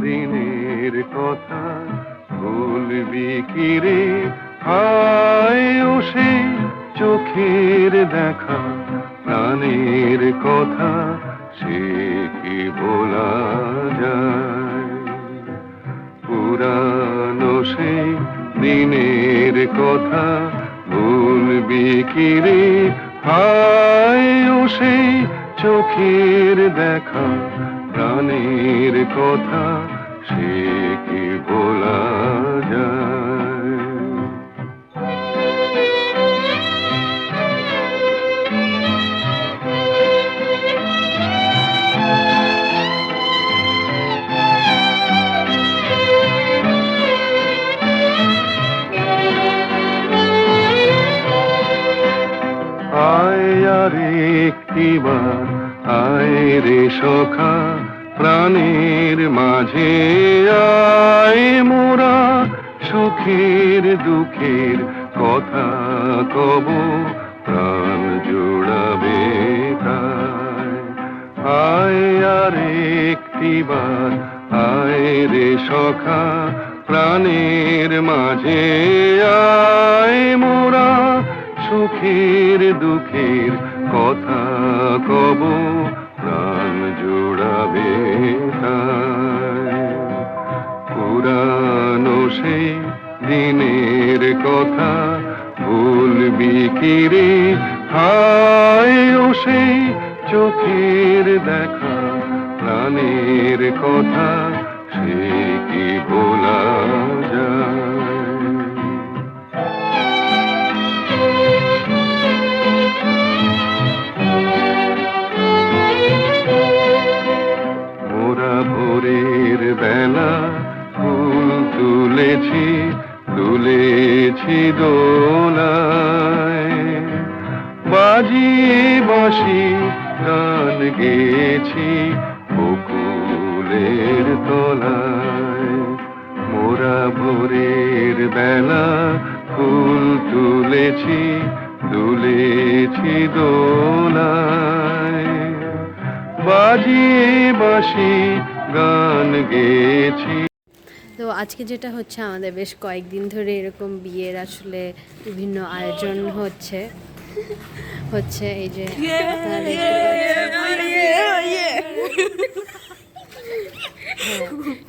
দিনের কথা ভুলবি কি রে? হায় ও সে চোখের দেখা, প্রাণের কথা সে কি ভোলা যায়? পুরানো সেই দিনের কথা ভুলবি কি রে? হায় ও সেই চোখের দেখা, প্রাণের কথা সে কি ভোলা যায়? আয় আর একটিবার আয় রে সখা, প্রাণের মাঝে আয় মোরা, সুখের দুঃখের কথা কব, প্রাণ জোড়াবে তাই। আয় আর একটিবার আয় রে সখা, প্রাণের মাঝে আয় মোরা, সুখের দুঃখের কথা কব, প্রাণ জোড়াবে তাই। পুরানো সেই দিনের কথা ভুলবি কি রে? হায় ও সেই চোখের দেখা, প্রাণের কথা সে কি ভোলা যায়? মোরা ভোরের বেলা ফুল তুলেছি, তুলেছি দোলায়, বাজিয়ে বাঁশি গান গেয়েছি বকুলের তলায়। মোরা ভোরের বেলা ফুল তুলেছি, তুলেছি দোলায়, বাজিয়ে বাঁশি গান গেয়েছি। তো আজকে যেটা হচ্ছে, আমাদের বেশ কয়েকদিন ধরে এরকম বিয়ের আসলে বিভিন্ন আয়োজন হচ্ছে এই যে আপনারা দেখতে পাচ্ছেন।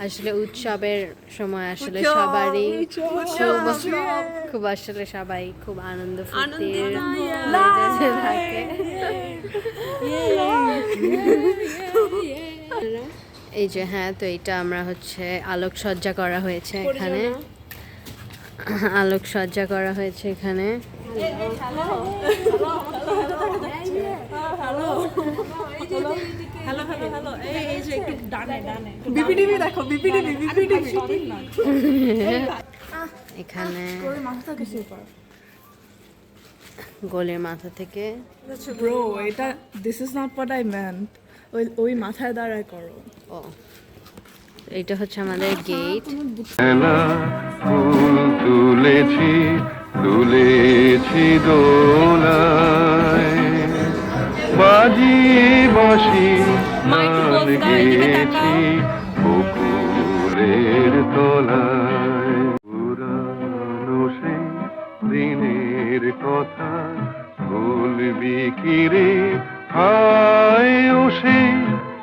আসলে উৎসবের সময় আসলে সবারই খুব আসলে সবাই খুব আনন্দ ফুর্তির থাকে। এই যে হ্যাঁ, তো এটা আমরা হচ্ছে আলোকসজ্জা করা হয়েছে এখানে, আলোকসজ্জা করা হয়েছে এখানে। এখানে গোলের মাথা থেকে ব্রো, এটা this is not what I meant. ওই মাথায় দাঁড়ায় করো। ও, এটা হচ্ছে আমাদের গেট। ফুল তুলেছি, তুলেছি দোলায়, বাজিয়ে বাঁশি গান গেয়েছি বকুলের তলায়। পুরানো সেই দিনের কথা ভুলবি কি রে? হায় ও সেই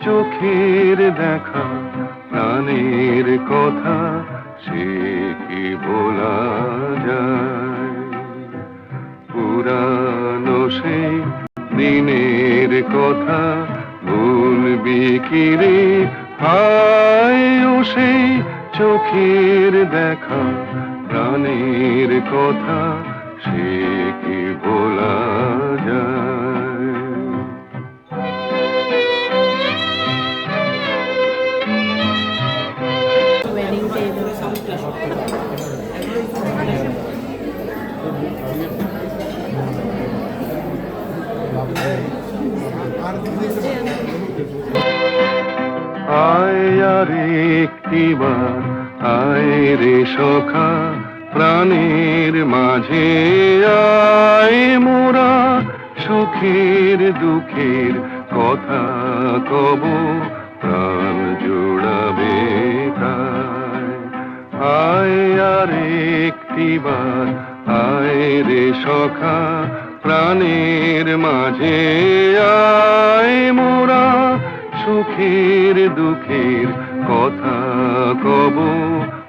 চোখের দেখা, প্রাণের কথা সে কি ভোলা যায়? পুরানো সেই দিনের কথা ভুলবি কি রে? হায় ও সেই চোখের দেখা, প্রাণের কথা সে কি ভোলা যায়? আয় আর একটিবার আয় রে সখা, প্রাণের মাঝে আয় মোরা, সুখের দুঃখের কথা কব, প্রাণ জোড়াবে। আর একটিবার আয় রে সখা প্রাণের মাঝে আয় মোরা সুখের দুঃখের কথা কব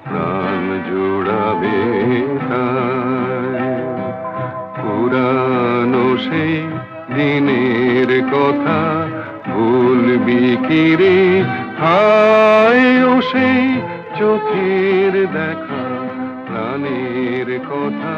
প্রাণ জোড়াবে তাই। পুরানো সেই দিনের কথা ভুলবি কি রে হায় ও সেই চোখের দেখা প্রাণের কথা